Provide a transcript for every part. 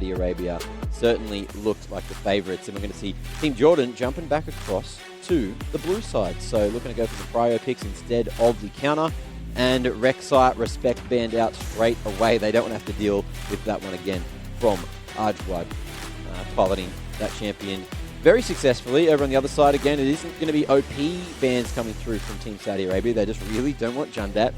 Saudi Arabia certainly looked like the favourites, and we're going to see Team Jordan jumping back across to the blue side. So looking to go for the prio picks instead of the counter, and Rek'Sai respect banned out straight away. They don't want to have to deal with that one again from Arjwad, piloting that champion very successfully. Over on the other side, again, it isn't going to be OP bans coming through from Team Saudi Arabia. They just really don't want Jundat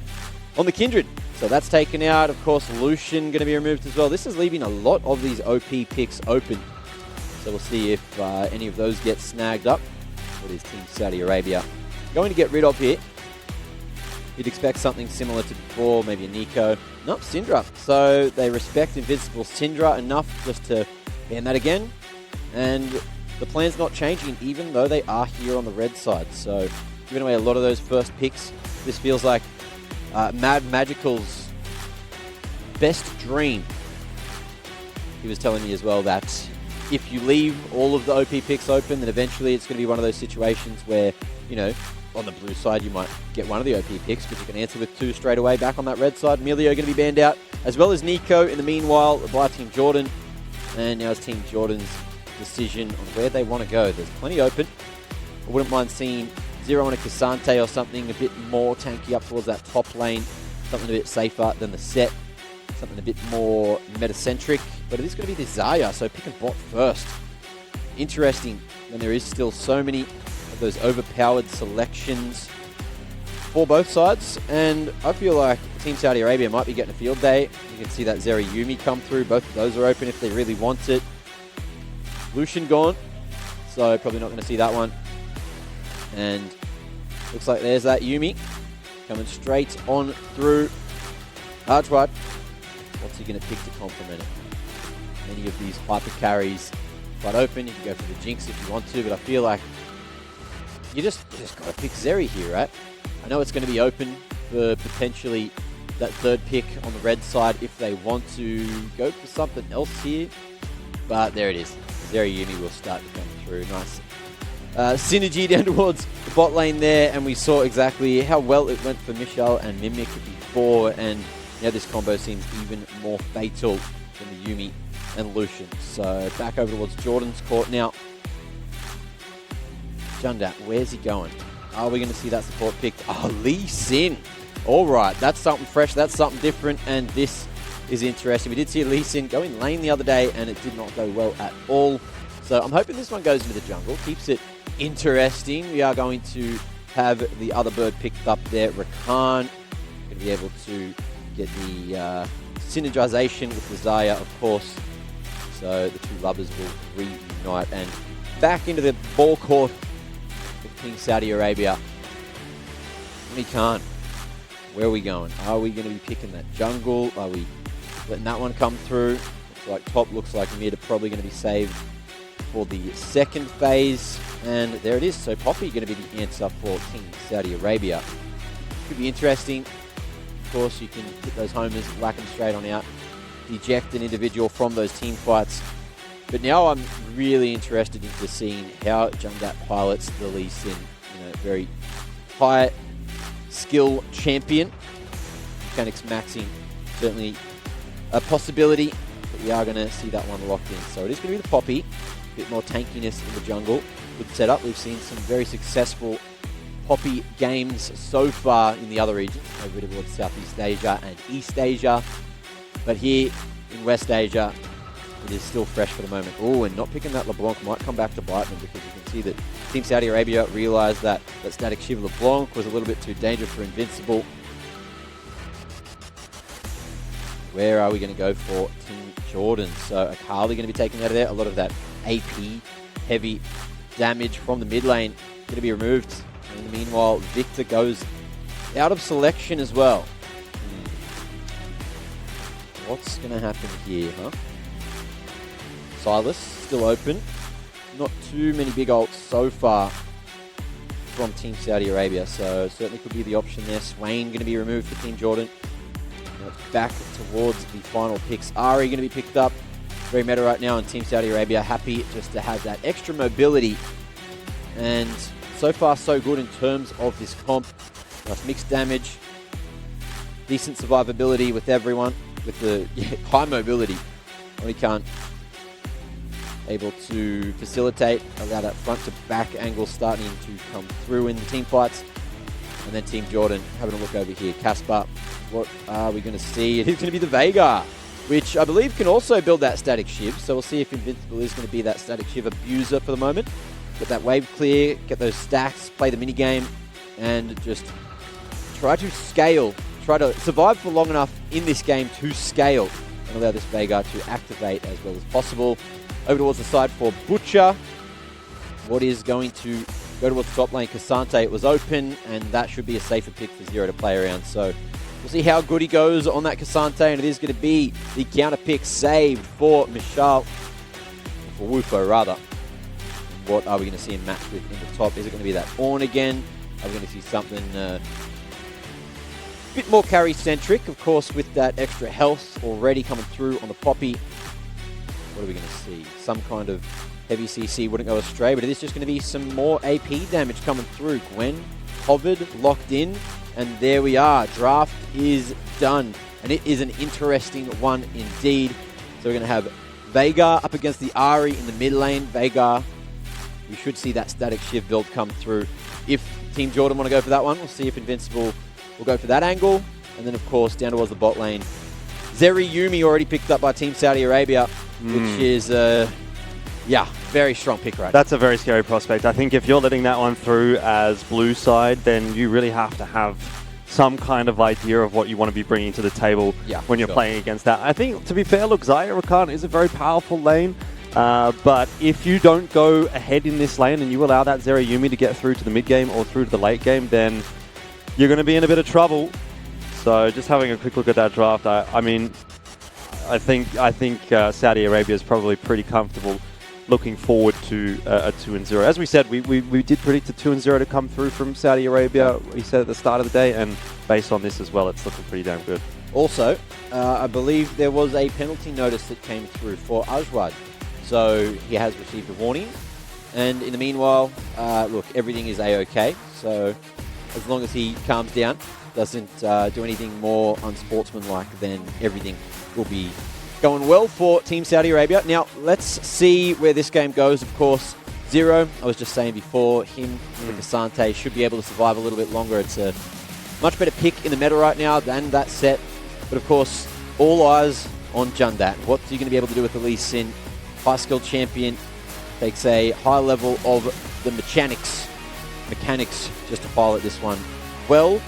on the Kindred. So that's taken out. Of course, Lucian going to be removed as well. This is leaving a lot of these OP picks open. So we'll see if any of those get snagged up. What is Team Saudi Arabia going to get rid of here? You'd expect something similar to before, maybe a Nico. Nope, Syndra. So they respect Invincible Syndra enough just to ban that again. And the plan's not changing, even though they are here on the red side. So giving away a lot of those first picks. This feels like Mad Magical's best dream. He was telling me as well that if you leave all of the OP picks open, then eventually it's going to be one of those situations where, you know, on the blue side you might get one of the OP picks, but you can answer with two straight away. Back on that red side, Melio going to be banned out, as well as Nico in the meanwhile by Team Jordan. And now it's Team Jordan's decision on where they want to go. There's plenty open. I wouldn't mind seeing Zero on a Cassante or something a bit more tanky up towards that top lane. Something a bit safer than the set. Something a bit more meta-centric. But it is going to be the Zarya, so pick and bot first. Interesting when there is still so many of those overpowered selections for both sides. And I feel like Team Saudi Arabia might be getting a field day. You can see that Zeri Yumi come through. Both of those are open if they really want it. Lucian gone, so probably not going to see that one. And looks like there's that Yumi coming straight on through Archwad. What's he going to pick to complement it? Many of these hyper carries quite open. You can go for the Jinx if you want to, but I feel like you just got to pick Zeri here, right? I know it's going to be open for potentially that third pick on the red side if they want to go for something else here, but there it is. Zeri Yumi will start to come through. Nice synergy down towards the bot lane there, and we saw exactly how well it went for Michelle and Mimic before, and now this combo seems even more fatal than the Yumi and Lucian. So back over towards Jordan's court now. Jundat, where's he going? Are we going to see that support pick? Oh, Lee Sin. All right, that's something fresh, that's something different, and this is interesting. We did see Lee Sin go in lane the other day, and it did not go well at all. So I'm hoping this one goes into the jungle, keeps it interesting. We are going to have the other bird picked up there, Rakan. Going to be able to get the synergization with the Zarya, of course. So the two lovers will reunite, and back into the ball court with King Saudi Arabia. Khan, where are we going? Are we going to be picking that jungle? Are we letting that one come through? Looks like top, looks like mid are probably going to be saved for the second phase. And there it is. So Poppy going to be the answer for Team Saudi Arabia. Could be interesting. Of course, you can hit those homers, whack them straight on out, eject an individual from those team fights. But now I'm really interested into seeing how Jundat pilots the Lee Sin. You know, very high skill champion. Mechanics maxing, certainly a possibility, but we are going to see that one locked in. So it is going to be the Poppy, a bit more tankiness in the jungle. Good setup. We've seen some very successful Poppy games so far in the other regions, over towards Southeast Asia and East Asia. But here in West Asia, it is still fresh for the moment. Oh, and not picking that LeBlanc might come back to bite them, because you can see that Team Saudi Arabia realized that Static Shiva LeBlanc was a little bit too dangerous for Invincible. Where are we going to go for Team Jordan? So Akali going to be taken out of there. A lot of that AP heavy damage from the mid lane going to be removed. And in the meanwhile, Victor goes out of selection as well. What's going to happen here, huh? Silas still open. Not too many big ults so far from Team Saudi Arabia, so certainly could be the option there. Swain going to be removed for Team Jordan. Now it's back towards the final picks. Ari going to be picked up. Very meta right now, and Team Saudi Arabia happy just to have that extra mobility. And so far so good in terms of this comp. Nice mixed damage. Decent survivability with everyone. With the high mobility. We can't able to facilitate, allow that front to back angle starting to come through in the team fights. And then Team Jordan having a look over here. Casper, what are we going to see? It is going to be the Vega, which I believe can also build that static shiv. So we'll see if Invincible is going to be that static shiv abuser for the moment. Get that wave clear, get those stacks, play the mini game, and just try to scale. Try to survive for long enough in this game to scale and allow this Vega to activate as well as possible. Over towards the side for Butcher. What is going to go towards the top lane? Cassante, it was open, and that should be a safer pick for Zero to play around. So we'll see how good he goes on that Cassante, and it is going to be the counter pick saved for Michal, for Wufo rather. What are we going to see him match with in the top? Is it going to be that Ornn again? Are we going to see something a bit more carry-centric, of course, with that extra health already coming through on the Poppy? What are we going to see? Some kind of heavy CC wouldn't go astray, but it is just going to be some more AP damage coming through. Gwen hovered, locked in, and there we are. Draft is done, and it is an interesting one indeed. So we're going to have Vega up against the Ahri in the mid lane. Vega, we should see that static shiv build come through. If Team Jordan want to go for that one, we'll see if Invincible will go for that angle. And then, of course, down towards the bot lane, Zeri Yumi already picked up by Team Saudi Arabia, which is, yeah, very strong pick right now. That's a very scary prospect. I think if you're letting that one through as blue side, then you really have to have some kind of idea of what you want to be bringing to the table when you're playing against that. I think, to be fair, look, Xayah Rakan is a very powerful lane. But if you don't go ahead in this lane and you allow that Zeri Yumi to get through to the mid game or through to the late game, then you're going to be in a bit of trouble. So just having a quick look at that draft, I mean, I think Saudi Arabia is probably pretty comfortable looking forward to a 2-0. As we said, we did predict a 2-0 to come through from Saudi Arabia, we said at the start of the day, and based on this as well, it's looking pretty damn good. Also, I believe there was a penalty notice that came through for Ajwad. So he has received a warning. And in the meanwhile, look, everything is A-OK. So as long as he calms down, doesn't do anything more unsportsmanlike, then everything will be going well for Team Saudi Arabia. Now, let's see where this game goes. Of course, Zero, I was just saying before, him with Cassante should be able to survive a little bit longer. It's a much better pick in the meta right now than that set. But of course, all eyes on Jundat. What's he going to be able to do with the Lee Sin? High skill champion takes a high level of the mechanics just to pilot this one well,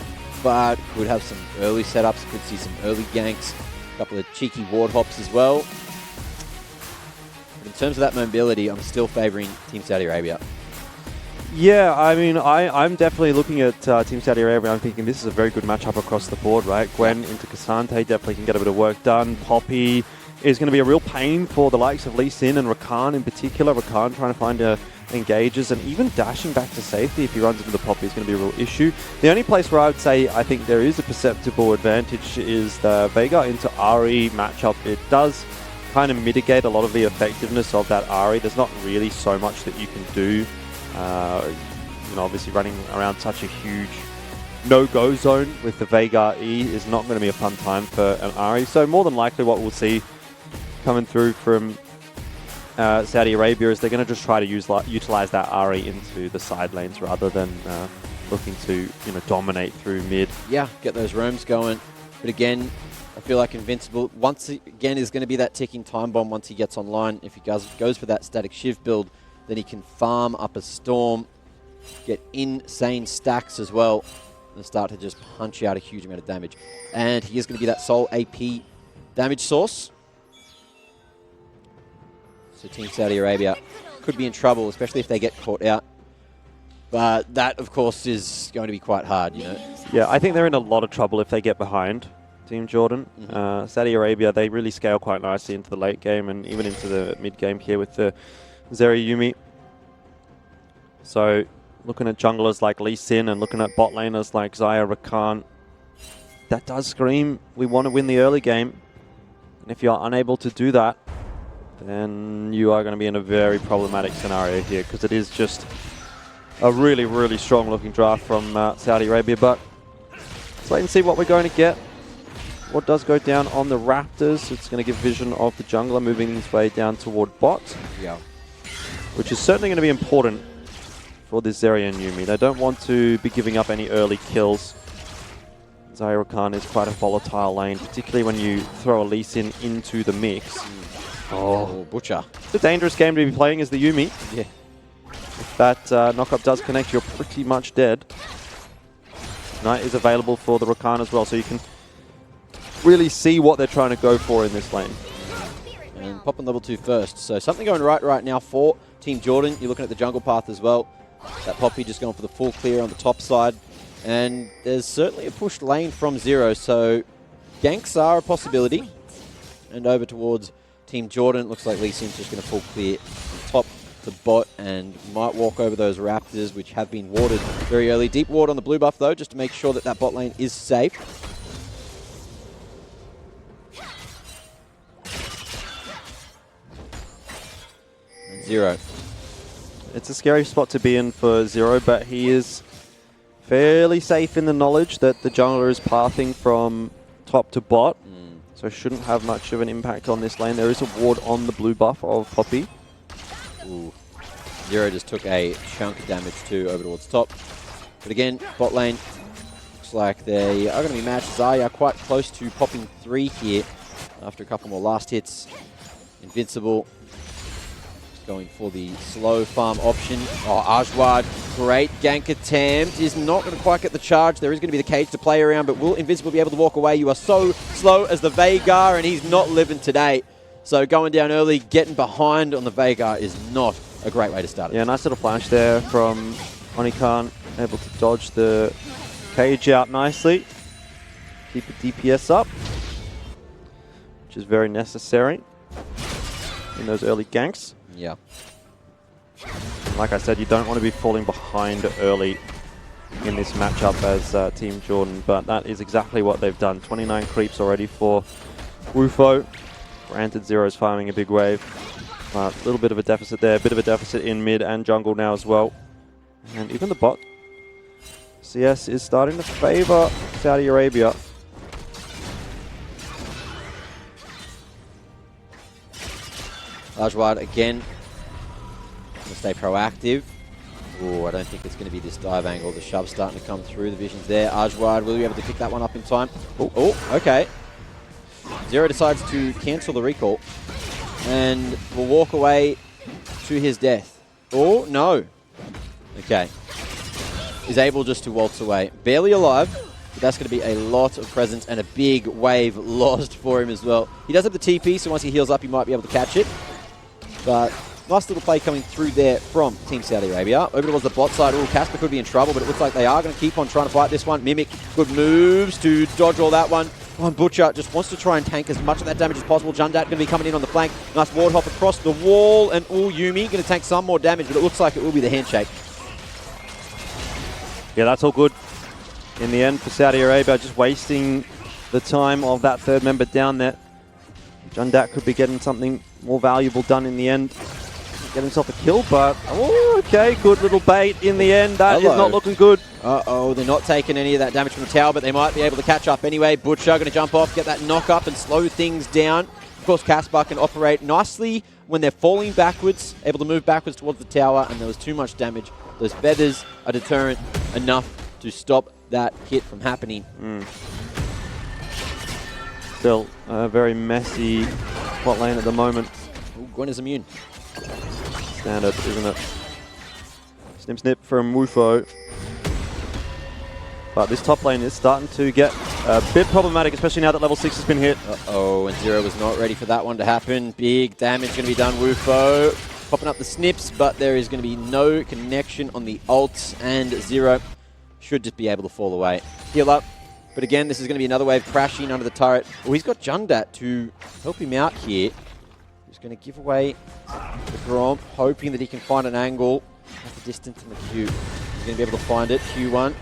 but could have some early setups, could see some early ganks, a couple of cheeky ward hops as well. But in terms of that mobility, I'm still favouring Team Saudi Arabia. Yeah, I mean, I'm definitely looking at Team Saudi Arabia. I'm thinking this is a very good matchup across the board, right? Gwen into Cassante definitely can get a bit of work done. Poppy is going to be a real pain for the likes of Lee Sin and Rakan in particular. Rakan trying to find engages, and even dashing back to safety if he runs into the Poppy is going to be a real issue. The only place where I would say I think there is a perceptible advantage is the Vega into Ahri matchup. It does kind of mitigate a lot of the effectiveness of that Ahri. There's not really so much that you can do. You know, obviously running around such a huge no-go zone with the Vega E is not going to be a fun time for an Ahri. So more than likely what we'll see coming through from Saudi Arabia is they're going to just try to utilize that Ahri into the side lanes rather than looking to dominate through mid. Yeah, get those roams going. But again, I feel like Invincible once again is going to be that ticking time bomb once he gets online. If he goes for that static shiv build, then he can farm up a storm, get insane stacks as well, and start to just punch out a huge amount of damage. And he is going to be that sole AP damage source. So Team Saudi Arabia could be in trouble, especially if they get caught out. But that, of course, is going to be quite hard, Yeah, I think they're in a lot of trouble if they get behind Team Jordan. Saudi Arabia, they really scale quite nicely into the late game and even into the mid game here with the Zeri Yumi. So looking at junglers like Lee Sin and looking at bot laners like Xayah Rakan, that does scream we want to win the early game. And if you're unable to do that, then you are going to be in a very problematic scenario here, because it is just a really, really strong looking draft from Saudi Arabia. But let's wait and see what we're going to get. What does go down on the Raptors? It's going to give vision of the jungler moving his way down toward bot. Yeah. Which is certainly going to be important for this Zarya and Yuumi. They don't want to be giving up any early kills. Zarya Rakan is quite a volatile lane, particularly when you throw a Lee Sin into the mix. Oh, Butcher. It's a dangerous game to be playing as the Yuumi. Yeah. If that knock-up does connect, you're pretty much dead. Knight is available for the Rakan as well, so you can really see what they're trying to go for in this lane. And popping level 2 first. So something going right now for Team Jordan. You're looking at the jungle path as well. That Poppy just going for the full clear on the top side. And there's certainly a pushed lane from Zero, so ganks are a possibility. And over towards Team Jordan, looks like Lee Sin's just going to full clear from top to bot and might walk over those Raptors, which have been warded very early. Deep ward on the blue buff, though, just to make sure that that bot lane is safe. And Zero. It's a scary spot to be in for Zero, but he is fairly safe in the knowledge that the jungler is pathing from top to bot, so shouldn't have much of an impact on this lane. There is a ward on the blue buff of Poppy. Ooh. Zero just took a chunk of damage too over towards top. But again, bot lane looks like they are going to be matched. Zarya quite close to popping 3 here after a couple more last hits. Invincible. Going for the slow farm option. Oh, Ajwad, great gank attempt. Is not going to quite get the charge. There is going to be the cage to play around, but will Invincible be able to walk away? You are so slow as the Veigar, and he's not living today. So going down early, getting behind on the Veigar is not a great way to start it. Yeah, nice little flash there from Onikan, able to dodge the cage out nicely. Keep the DPS up, which is very necessary in those early ganks. Yeah. Like I said, you don't want to be falling behind early in this matchup as Team Jordan, but that is exactly what they've done. 29 creeps already for Wufo. Granted, Zero's farming a big wave. A little bit of a deficit there, a bit of a deficit in mid and jungle now as well. And even the bot. CS is starting to favor Saudi Arabia. Ajwad again. Going to stay proactive. Oh, I don't think it's going to be this dive angle. The shove's starting to come through. The vision's there. Ajwad, will he be able to pick that one up in time? Oh, okay. Zero decides to cancel the recall and will walk away to his death. Oh, no. Okay. Is able just to waltz away. Barely alive, but that's going to be a lot of presence and a big wave lost for him as well. He does have the TP, so once he heals up, he might be able to catch it. But nice little play coming through there from Team Saudi Arabia. Over towards the bot side. Oh, Casper could be in trouble, but it looks like they are going to keep on trying to fight this one. Mimic, good moves to dodge all that one. Oh, and Butcher just wants to try and tank as much of that damage as possible. Jundat going to be coming in on the flank. Nice ward hop across the wall. And oh, Yuumi going to tank some more damage, but it looks like it will be the handshake. Yeah, that's all good in the end for Saudi Arabia, just wasting the time of that third member down there. Jundat could be getting something more valuable done in the end. Get himself a kill, but oh, okay, good little bait in the end. That is not looking good. Uh-oh, they're not taking any of that damage from the tower, but they might be able to catch up anyway. Butcher going to jump off, get that knock up and slow things down. Of course, Caspar can operate nicely when they're falling backwards, able to move backwards towards the tower, and there was too much damage. Those feathers are deterrent enough to stop that hit from happening. Still a very messy bot lane at the moment. Ooh, Gwen is immune. Standard, isn't it? Snip snip from Wufo. But this top lane is starting to get a bit problematic, especially now that level 6 has been hit. Uh-oh, and Zero was not ready for that one to happen. Big damage going to be done, Wufo. Popping up the snips, but there is going to be no connection on the ults, and Zero should just be able to fall away. Heal up. But again, this is going to be another wave crashing under the turret. Oh, he's got Jundat to help him out here. He's going to give away the Grom, hoping that he can find an angle at the distance in the Q. He's going to be able to find it. Q1.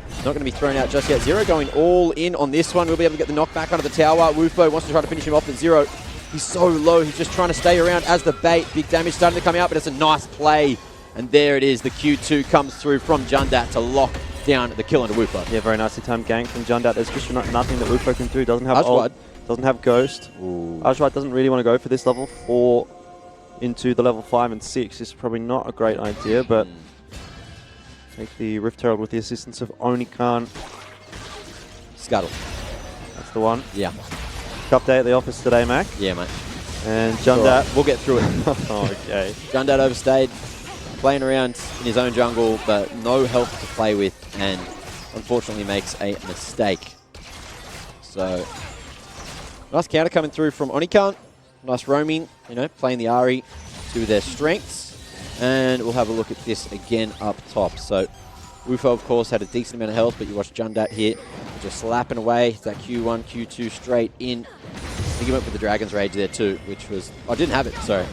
Not going to be thrown out just yet. Zero going all in on this one. We'll be able to get the knockback onto the tower. Wufo wants to try to finish him off, but Zero, he's so low. He's just trying to stay around as the bait. Big damage starting to come out, but it's a nice play. And there it is. The Q2 comes through from Jundat to lock down the kill onto Wufo. Yeah, very nicely timed gank from Jundat. There's just nothing that Wufo can do. Doesn't have Ajwad. ult, doesn't have Ghost. Ooh. Ajwad doesn't really want to go for this level 4 into the level 5 and 6. This is probably not a great idea, but take the Rift Herald with the assistance of Onikan. Scuttle. That's the one. Yeah. Cup day at the office today, Mac. Yeah, mate. And Jundat. Right. We'll get through it. Okay. Jundat overstayed, playing around in his own jungle, but no help to play with, and unfortunately makes a mistake. So, nice counter coming through from Onikan. Nice roaming, you know, playing the Ahri to their strengths. And we'll have a look at this again up top. So, Wufo, of course, had a decent amount of health, but you watch Jundat here, just slapping away. That Q1, Q2 straight in. I think he went for the Dragon's Rage there too, which was... I didn't have it, sorry.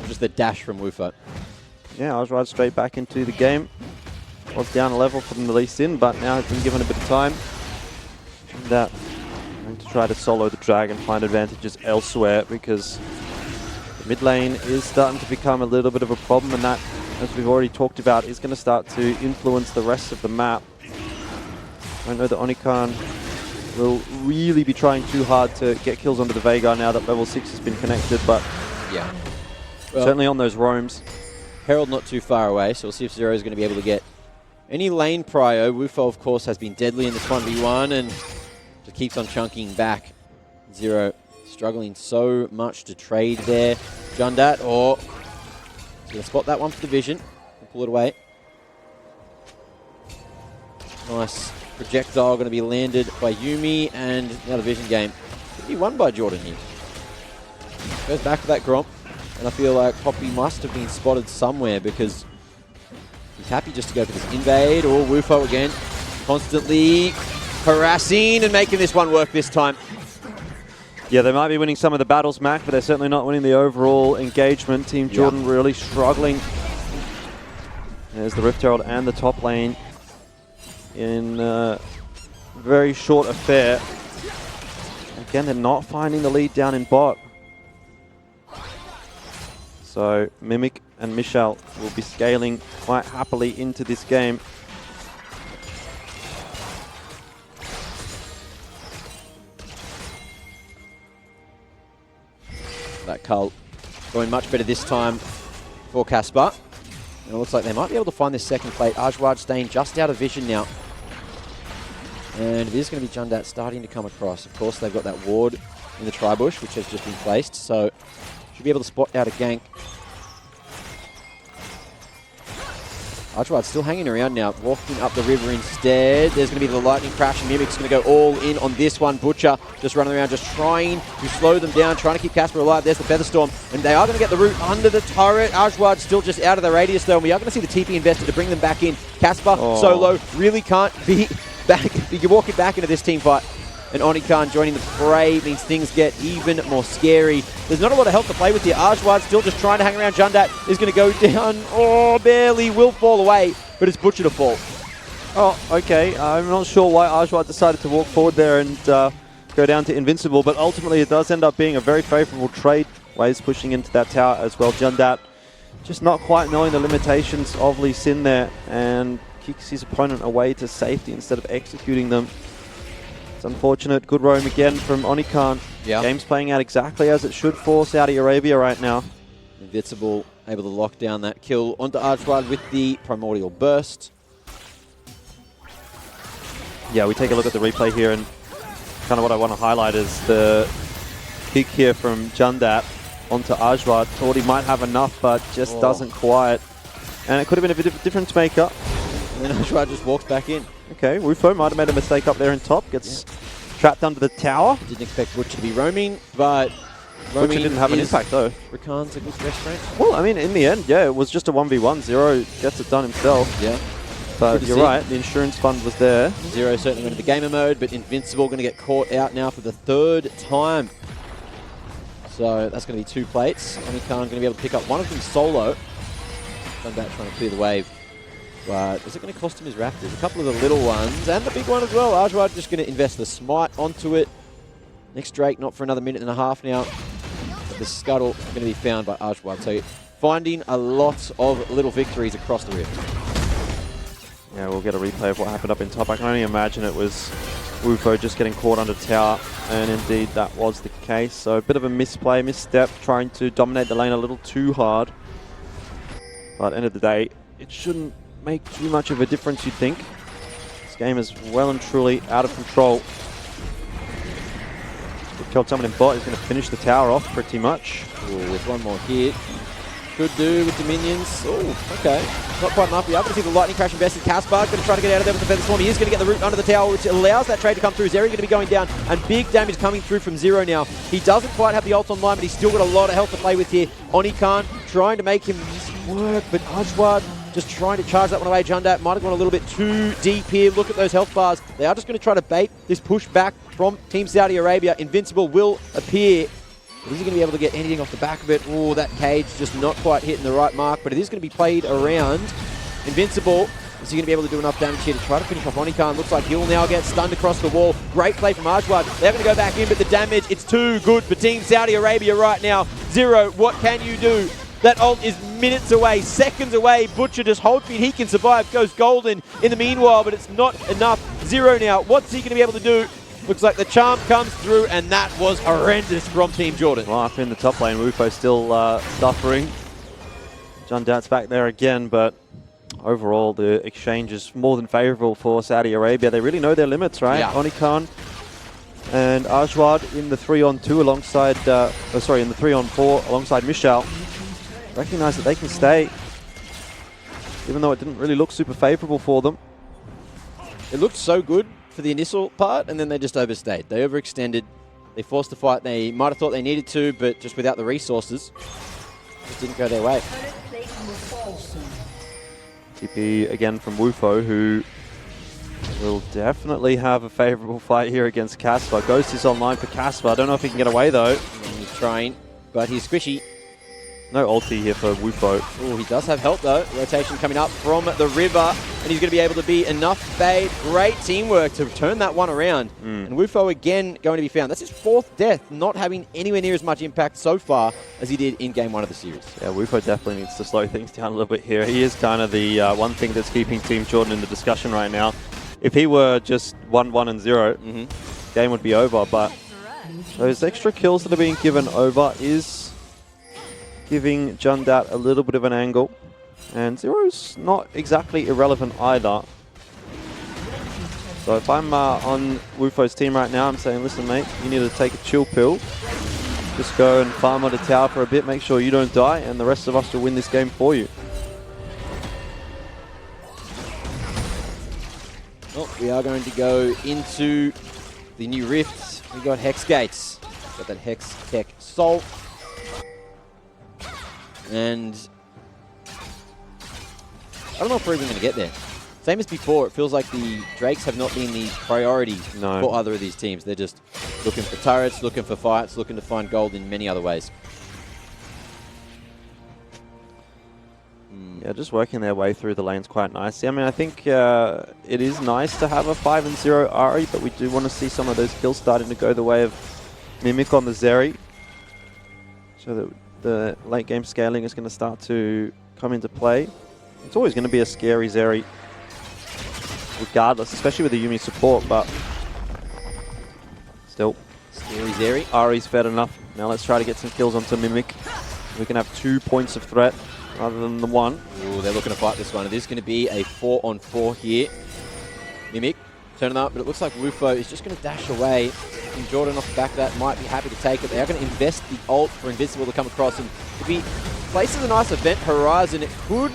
Just the dash from Wufo. Yeah, I was right straight back into the game. Was down a level from the least in, but now has been given a bit of time. That going to try to solo the dragon, find advantages elsewhere, because the mid lane is starting to become a little bit of a problem, and that, as we've already talked about, is going to start to influence the rest of the map. I know that Onikan will really be trying too hard to get kills onto the Veigar now that level 6 has been connected, but yeah, well, certainly on those roams. Herald not too far away, so we'll see if Zero is going to be able to get any lane prio. Wufo, of course, has been deadly in this 1v1 and just keeps on chunking back. Zero struggling so much to trade there. Jundat, he's going to spot that one for the vision and pull it away. Nice projectile going to be landed by Yuumi, and now the vision game could be won by Jordan here. Goes back to that Gromp, and I feel like Poppy must have been spotted somewhere, because he's happy just to go for this invade. Or Wufo again, constantly harassing and making this one work this time. Yeah, they might be winning some of the battles, Mac, but they're certainly not winning the overall engagement. Team Jordan really struggling. There's the Rift Herald and the top lane in a very short affair. Again, they're not finding the lead down in bot. So Mimic and Michelle will be scaling quite happily into this game. That Cull going much better this time for Casper. And it looks like they might be able to find this second plate. Ajwad staying just out of vision now. And it is going to be Jundat starting to come across. Of course, they've got that ward in the tri-bush, which has just been placed. So should be able to spot out a gank. Ajwad still hanging around now, walking up the river instead. There's going to be the lightning crash, and Mimic's going to go all in on this one. Butcher just running around, just trying to slow them down, trying to keep Casper alive. There's the Featherstorm, and they are going to get the root under the turret. Ajwad still just out of the radius though, and we are going to see the TP invested to bring them back in. Casper solo really can't be back. You're walking back into this team fight. And Onikan joining the fray means things get even more scary. There's not a lot of help to play with here. Ajwad still just trying to hang around. Jundat is going to go down. Barely will fall away, but it's Butcher to fall. Okay. I'm not sure why Ajwad decided to walk forward there and go down to Invincible, but ultimately it does end up being a very favorable trade. Waves pushing into that tower as well. Jundat just not quite knowing the limitations of Lee Sin there, and kicks his opponent away to safety instead of executing them. It's unfortunate. Good roam again from Onikan. Yeah. Game's playing out exactly as it should for Saudi Arabia right now. Invincible able to lock down that kill onto Ajwad with the Primordial Burst. Yeah, we take a look at the replay here, and kind of what I want to highlight is the kick here from Jundat onto Ajwad. Thought he might have enough, but just doesn't quite. And it could have been a bit of a difference maker. And then Ajwad just walks back in. Okay, Wufo might have made a mistake up there in top. Gets trapped under the tower. Didn't expect Butcher to be roaming, but Butcher didn't have an impact though. Rakan's a good restaurant. Well, I mean, in the end, yeah, it was just a 1v1. Zero gets it done himself. Yeah. But you're right, the insurance fund was there. Zero certainly went into gamer mode, but Invincible going to get caught out now for the third time. So that's going to be 2 plates. Onikan going to be able to pick up one of them solo. Jundat trying to clear the wave. But is it going to cost him his Raptors? A couple of the little ones, and the big one as well. Ajwad just going to invest the Smite onto it. Next Drake, not for another minute and a half now. But the Scuttle going to be found by Ajwad. So finding a lot of little victories across the rift. Yeah, we'll get a replay of what happened up in top. I can only imagine it was Wufo just getting caught under tower, and indeed that was the case. So a bit of a misplay, misstep, trying to dominate the lane a little too hard. But at the end of the day, it shouldn't make too much of a difference, you'd think. This game is well and truly out of control. We've killed someone in bot. He's going to finish the tower off pretty much. Ooh, with one more hit. Could do with the minions. Oh, okay. Not quite enough. We're able to see the lightning crash invested. Caspar going to try to get out of there with the feather swarm. He is going to get the root under the tower, which allows that trade to come through. Zeri going to be going down, and big damage coming through from Zero now. He doesn't quite have the ult online, but he's still got a lot of health to play with here. Onikan trying to make him work, but Ajwad just trying to charge that one away. Jundat might have gone a little bit too deep here. Look at those health bars. They are just going to try to bait this push back from Team Saudi Arabia. Invincible will appear. Is he going to be able to get anything off the back of it? Oh, that cage just not quite hitting the right mark, but it is going to be played around. Invincible, is he going to be able to do enough damage here to try to finish off Onikan? Looks like he'll now get stunned across the wall. Great play from Ajwad. They're going to go back in, but the damage, it's too good for Team Saudi Arabia right now. Zero, what can you do? That ult is minutes away, seconds away. Butcher just hold feet, he can survive. Goes golden in the meanwhile, but it's not enough. Zero now, what's he going to be able to do? Looks like the charm comes through, and that was horrendous from Team Jordan. Well, up in the top lane, Wufo still suffering. Jundat's back there again, but overall the exchange is more than favourable for Saudi Arabia. They really know their limits, right? Yeah. Onikan and Ajwad in the 3-on-2 alongside, in the 3-on-4 alongside Michelle. Recognize that they can stay, even though it didn't really look super favourable for them. It looked so good for the initial part, and then they just overstayed. They overextended. They forced the fight. They might have thought they needed to, but just without the resources, it didn't go their way. TP again from Wufo, who will definitely have a favourable fight here against Caspar. Ghost is online for Caspar. I don't know if he can get away though. And he's trying, but he's squishy. No ulti here for Wufo. Oh, he does have help though. Rotation coming up from the river, and he's going to be able to be enough bait. Great teamwork to turn that one around. And Wufo again going to be found. That's his fourth death, not having anywhere near as much impact so far as he did in game one of the series. Yeah, Wufo definitely needs to slow things down a little bit here. He is kind of the one thing that's keeping Team Jordan in the discussion right now. If he were just 1-1-0, game would be over, but those extra kills that are being given over is giving Jundat a little bit of an angle. And Zero's not exactly irrelevant either. So if I'm on Wufo's team right now, I'm saying, listen mate, you need to take a chill pill. Just go and farm on the tower for a bit, make sure you don't die, and the rest of us will win this game for you. Well, we are going to go into the new Rift. We got Hex Gates. Got that Hex Tech Soul. And I don't know if we're even going to get there. Same as before, it feels like the Drakes have not been the priority for either of these teams. They're just looking for turrets, looking for fights, looking to find gold in many other ways. Yeah, just working their way through the lanes quite nicely. I mean, I think it is nice to have a 5-0 Ari, but we do want to see some of those kills starting to go the way of Mimic on the Zeri, so that the late game scaling is going to start to come into play. It's always going to be a scary Zeri, regardless, especially with the Yuumi support, but still. Scary Zeri. Ari's fed enough. Now let's try to get some kills onto Mimic. We can have 2 points of threat rather than the 1. Ooh, they're looking to fight this one. It is going to be a 4-on-4 here. Mimic turning up, but it looks like Wufo is just going to dash away. And Jordan off the back of that might be happy to take it. They are going to invest the ult for Invincible to come across. And if he places a nice event horizon, it could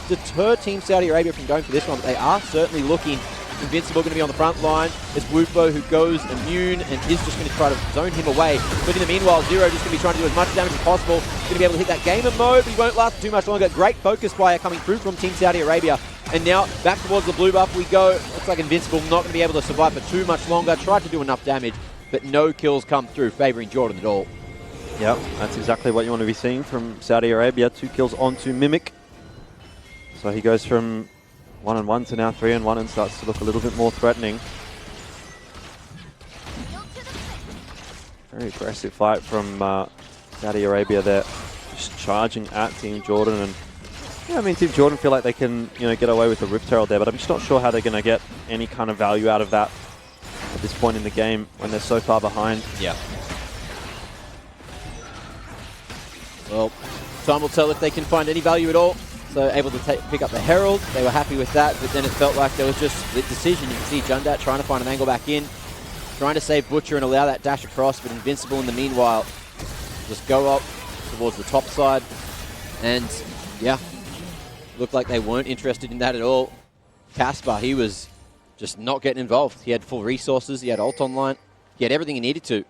deter Team Saudi Arabia from going for this one. But they are certainly looking. Invincible going to be on the front line. It's Wufo who goes immune and is just going to try to zone him away. But in the meanwhile, Zero just going to be trying to do as much damage as possible. Going to be able to hit that gamer mode, but he won't last too much longer. Great focus fire coming through from Team Saudi Arabia. And now back towards the blue buff we go. Looks like Invincible not going to be able to survive for too much longer. Tried to do enough damage, but no kills come through, favouring Jordan at all. Yep, that's exactly what you want to be seeing from Saudi Arabia. 2 kills onto Mimic. So he goes from 1-1 to now 3-1 and starts to look a little bit more threatening. Very aggressive fight from Saudi Arabia there. Just charging at Team Jordan, and Yeah, I mean, Team Jordan feel like they can, get away with the Rift Herald there, but I'm just not sure how they're going to get any kind of value out of that at this point in the game when they're so far behind. Yeah. Well, time will tell if they can find any value at all. So able to pick up the Herald. They were happy with that, but then it felt like there was just split decision. You can see Jundat trying to find an angle back in, trying to save Butcher and allow that dash across, but Invincible in the meanwhile just go up towards the top side. And yeah, looked like they weren't interested in that at all. Casper, he was just not getting involved. He had full resources, he had ult online, he had everything he needed to,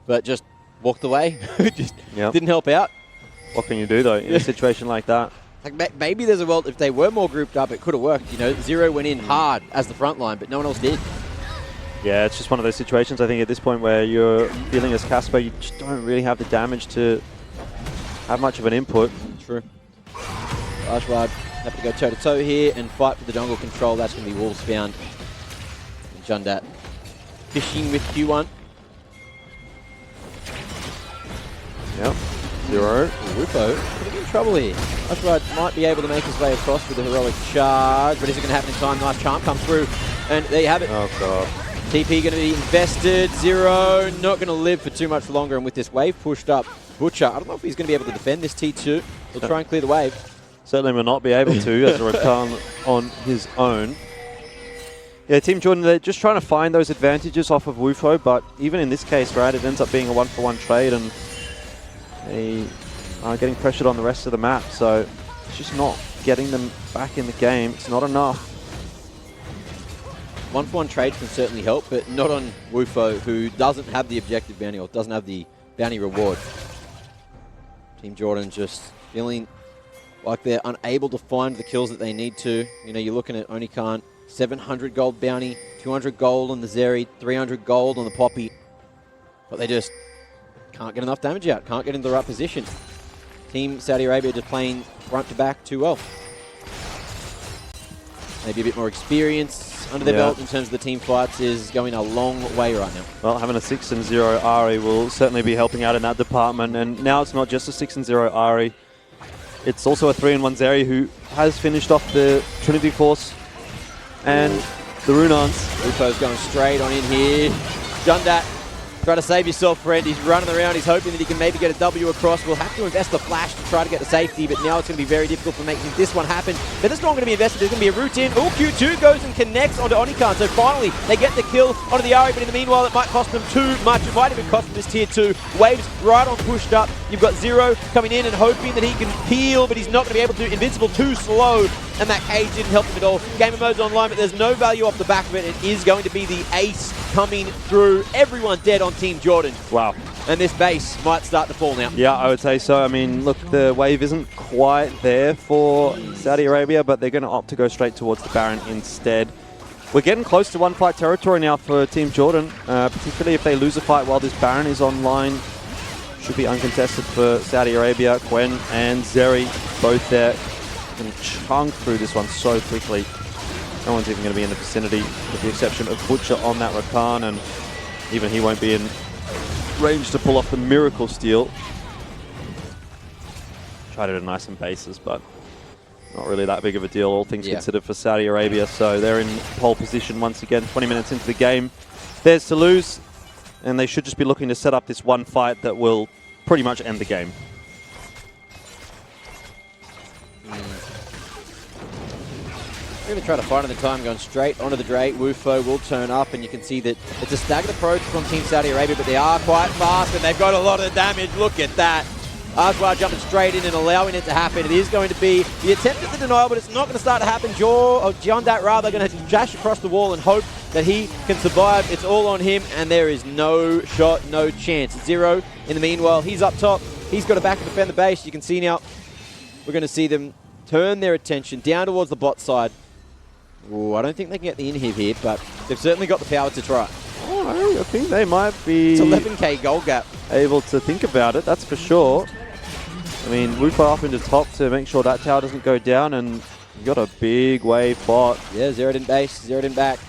but just walked away. Just didn't help out. What can you do though in a situation like that? Like maybe there's a world, if they were more grouped up, it could have worked. Zero went in hard as the front line, but no one else did. Yeah, it's just one of those situations, I think, at this point where you're feeling as Casper, you just don't really have the damage to have much of an input. True. Ashwad have to go toe-to-toe here and fight for the jungle control. That's going to be Wolvesbound. And Jundat fishing with Q1. Yep. Zero. Rupo could be in trouble here. Ashwad might be able to make his way across with a heroic charge, but is it going to happen in time? Nice charm come through, and there you have it. Oh, God. TP going to be invested. Zero, not going to live for too much longer, and with this wave pushed up, Butcher, I don't know if he's going to be able to defend this T2. He'll try and clear the wave. Certainly will not be able to as a Rakan on his own. Yeah, Team Jordan, they're just trying to find those advantages off of Wufo, but even in this case, right, it ends up being a one-for-one trade, and they are getting pressured on the rest of the map, so it's just not getting them back in the game. It's not enough. One-for-one trade can certainly help, but not on Wufo, who doesn't have the objective bounty or doesn't have the bounty reward. Team Jordan just feeling like they're unable to find the kills that they need to. You're looking at Onikan, 700 gold bounty, 200 gold on the Zeri, 300 gold on the Poppy, but they just can't get enough damage out, can't get in the right position. Team Saudi Arabia just playing front to back too well. Maybe a bit more experience under their belt in terms of the team fights is going a long way right now. Well, having a 6-0 Ari will certainly be helping out in that department, and now it's not just a 6-0 Ari, it's also a 3-1 Zeri who has finished off the Trinity Force and the Runans. Lupo's going straight on in here. Jundat, try to save yourself, friend. He's running around. He's hoping that he can maybe get a W across. We'll have to invest the flash to try to get the safety, but now it's going to be very difficult for making this one happen. But there's not going to be invested. There's going to be a route in. Oh, Q2 goes and connects onto Onikan. So finally, they get the kill onto the Ari, but in the meanwhile, it might cost them too much. It might even cost them this tier 2. Waves right on pushed up. You've got Zero coming in and hoping that he can heal, but he's not going to be able to. Invincible too slow, and that cage didn't help him at all. Game of mode's online, but there's no value off the back of it. It is going to be the ace coming through. Everyone dead on Team Jordan. Wow. And this base might start to fall now. Yeah, I would say so. I mean, look, the wave isn't quite there for Saudi Arabia, but they're going to opt to go straight towards the Baron instead. We're getting close to one-fight territory now for Team Jordan, particularly if they lose a fight while this Baron is online. Should be uncontested for Saudi Arabia. Gwen and Zeri both there. Can chunk through this one so quickly. No one's even going to be in the vicinity, with the exception of Butcher on that Rakan, and even he won't be in range to pull off the miracle steal. Tried it at nice and bases, but not really that big of a deal, all things considered, for Saudi Arabia. So they're in pole position once again, 20 minutes into the game. Theirs to lose, and they should just be looking to set up this one fight that will pretty much end the game. They're going to try to fight in the time, going straight onto the Drake. Wufo will turn up, and you can see that it's a staggered approach from Team Saudi Arabia, but they are quite fast, and they've got a lot of damage. Look at that. Arjwar jumping straight in and allowing it to happen. It is going to be the attempt at the denial, but it's not going to start to happen. Jondat rather going to dash across the wall and hope that he can survive. It's all on him, and there is no shot, no chance. Zero in the meanwhile. He's up top. He's got to back and defend the base. You can see now we're going to see them turn their attention down towards the bot side. Ooh, I don't think they can get the inhib here, but they've certainly got the power to try. Oh, I think they might be... It's 11k gold gap. Able to think about it, that's for sure. I mean, Wufo up into top to make sure that tower doesn't go down, and you got a big wave bot. Yeah, zeroed in base, zeroed in back.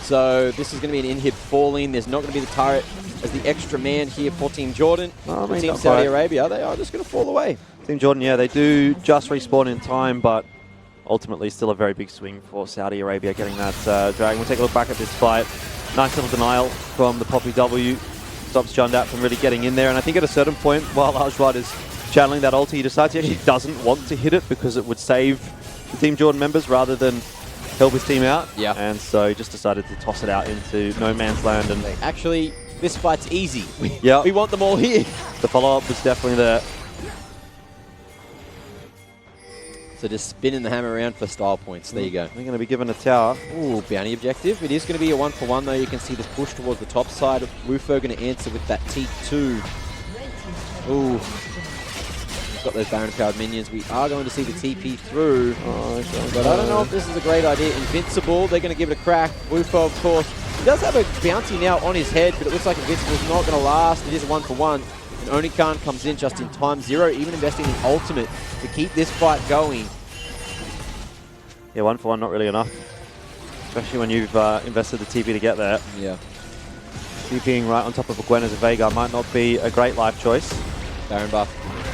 So this is going to be an inhib falling. There's not going to be the turret as the extra man here for Team Jordan. Oh, for Team Saudi Arabia, they are just going to fall away. Team Jordan, yeah, they do just respawn in time, but ultimately still a very big swing for Saudi Arabia getting that drag. We'll take a look back at this fight. Nice little denial from the Poppy W. Stops Jundat from really getting in there. And I think at a certain point, while Ajwad is channeling that ulti, he decides he actually doesn't want to hit it because it would save the Team Jordan members rather than help his team out. Yeah. And so he just decided to toss it out into no man's land. And actually, this fight's easy. Yeah. We want them all here. The follow-up was definitely there. So just spinning the hammer around for style points. There you go. They're going to be given a tower. Ooh, bounty objective. It is going to be a 1-for-1 though. You can see this push towards the top side. Wufo going to answer with that T2. Ooh. We've got those Baron-powered minions. We are going to see the TP through. Oh, but I don't know if this is a great idea. Invincible, they're going to give it a crack. Wufo, of course. He does have a bounty now on his head, but it looks like Invincible's not going to last. It is a 1-for-1. And Onikan comes in just in time. Zero even investing in ultimate to keep this fight going. Yeah, 1-for-1, not really enough. Especially when you've invested the TP to get there. Yeah. TPing right on top of a Gwen as a Veigar might not be a great life choice. Baron buff.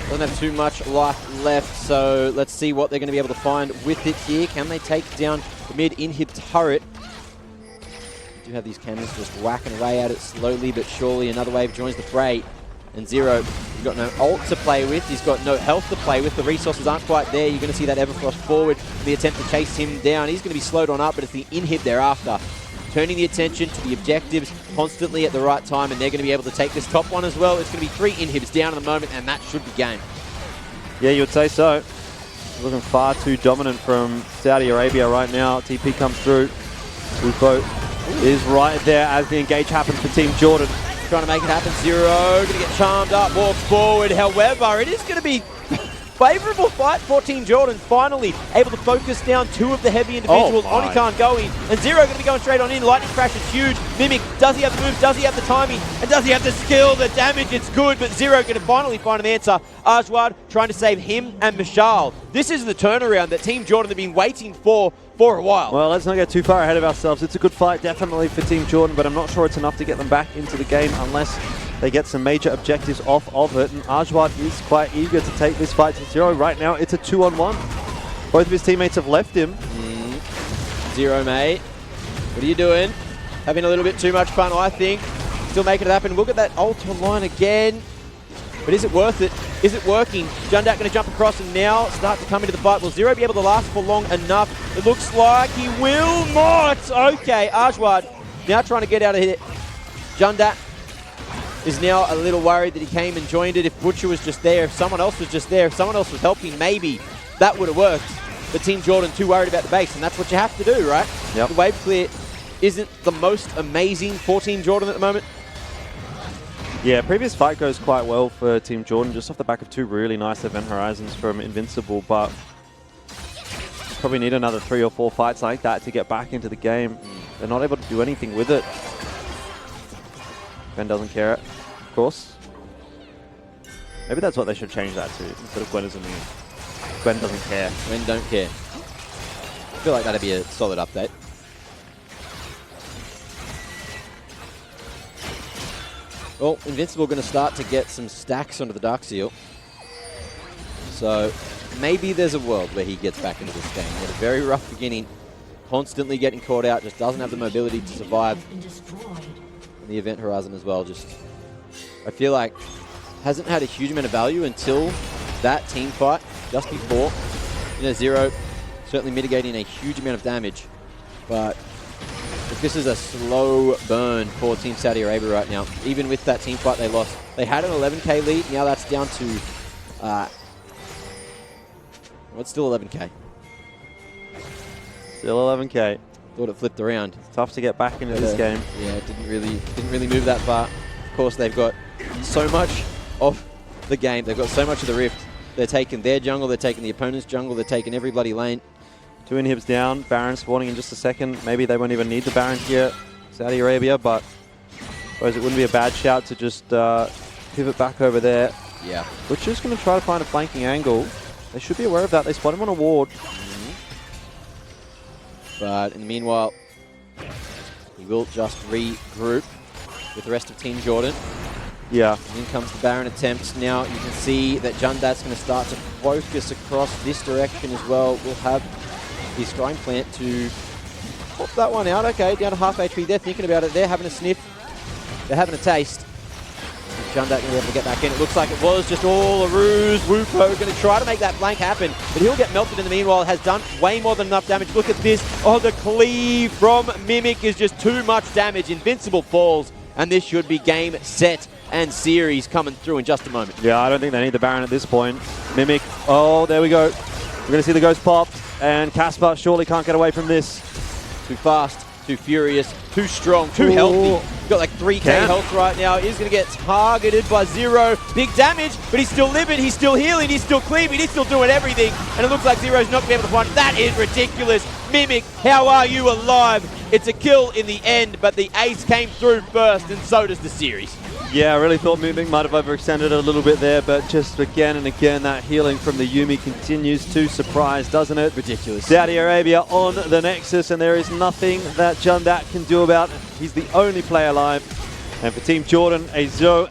Doesn't have too much life left, so let's see what they're going to be able to find with it here. Can they take down the mid-inhib turret? We do have these cannons just whacking away at it slowly but surely. Another wave joins the fray. And Zero, he's got no ult to play with. He's got no health to play with. The resources aren't quite there. You're going to see that Everfrost forward. The attempt to chase him down. He's going to be slowed on up, but it's the inhib thereafter. Turning the attention to the objectives constantly at the right time, and they're going to be able to take this top one as well. It's going to be 3 inhibs down at the moment, and that should be game. Yeah, you would say so. Looking far too dominant from Saudi Arabia right now. TP comes through. Wufo is right there as the engage happens for Team Jordan. Trying to make it happen. Zero going to get charmed up, walks forward. However, it is going to be favourable fight for Team Jordan. Finally able to focus down 2 of the heavy individuals. Onikan going, and Zero going to be going straight on in. Lightning Crash is huge. Mimic, does he have the move? Does he have the timing? And does he have the skill? The damage, it's good, but Zero going to finally find an answer. Ajwad trying to save him and Mishal. This is the turnaround that Team Jordan have been waiting for a while. Well, let's not get too far ahead of ourselves. It's a good fight, definitely, for Team Jordan, but I'm not sure it's enough to get them back into the game unless they get some major objectives off of it. And Ajwad is quite eager to take this fight to Zero. Right now, it's a 2-on-1. Both of his teammates have left him. Zero, mate. What are you doing? Having a little bit too much fun, I think. Still making it happen. Look at that ult online again. But is it worth it? Is it working? Jundat going to jump across and now start to come into the fight. Will Zero be able to last for long enough? It looks like he will not. Okay, Ajwad now trying to get out of here. Jundat is now a little worried that he came and joined it. If Butcher was just there, if someone else was just there, if someone else was helping, maybe that would have worked. But Team Jordan too worried about the base, and that's what you have to do, right? Yep. The wave clear isn't the most amazing for Team Jordan at the moment. Yeah, previous fight goes quite well for Team Jordan, just off the back of 2 really nice Event Horizons from Invincible, but probably need another 3 or 4 fights like that to get back into the game. They're not able to do anything with it. Gwen doesn't care, of course. Maybe that's what they should change that to, instead of Gwen as a meme. Gwen doesn't care. Gwen don't care. I feel like that'd be a solid update. Well, Invincible going to start to get some stacks onto the Dark Seal. So maybe there's a world where he gets back into this game. He had a very rough beginning, constantly getting caught out, just doesn't have the mobility to survive. And the Event Horizon as well, just, I feel like, hasn't had a huge amount of value until that team fight just before. You know, Zero certainly mitigating a huge amount of damage, but this is a slow burn for Team Saudi Arabia right now. Even with that team fight they lost, they had an 11k lead. Now that's down to, what's still 11k? Still 11k. Thought it flipped around. It's tough to get back into this game. Yeah, it didn't really move that far. Of course, they've got so much of the game. They've got so much of the rift. They're taking their jungle. They're taking the opponent's jungle. They're taking every bloody lane. 2 inhibs down. Baron spawning in just a second. Maybe they won't even need the Baron here, Saudi Arabia, but I suppose it wouldn't be a bad shout to just pivot back over there. Yeah. Butcher's going to try to find a flanking angle. They should be aware of that. They spot him on a ward. But in the meanwhile, He will just regroup with the rest of Team Jordan. Yeah. And in comes the Baron attempt. Now you can see that Jundat's going to start to focus across this direction as well. We'll have his Scrying Plant to pop that one out. Okay, down to half HP. They're thinking about it. They're having a sniff. They're having a taste. Is Jundat going to be able to get back in? It looks like it was just all a ruse. Wupo going to try to make that flank happen, but he'll get melted in the meanwhile. Has done way more than enough damage. Look at this. Oh, the cleave from Mimic is just too much damage. Invincible falls, and this should be game, set, and series coming through in just a moment. Yeah, I don't think they need the Baron at this point. Mimic. Oh, there we go. We're going to see the Ghost pop, and Casper surely can't get away from this. Too fast, too furious, too strong, too healthy. He's got like 3k health right now. He's going to get targeted by Zero. Big damage, but he's still living, he's still healing, he's still cleaving, he's still doing everything. And it looks like Zero's not going to be able to find it. That is ridiculous. Mimic, how are you alive? It's a kill in the end, but the ace came through first, and so does the series. Yeah, I really thought Mimic might have overextended it a little bit there, but just again and again, that healing from the Yuumi continues to surprise, doesn't it? Ridiculous. Saudi Arabia on the Nexus, and there is nothing that Jundat can do about it. He's the only player alive. And for Team Jordan, a 0-2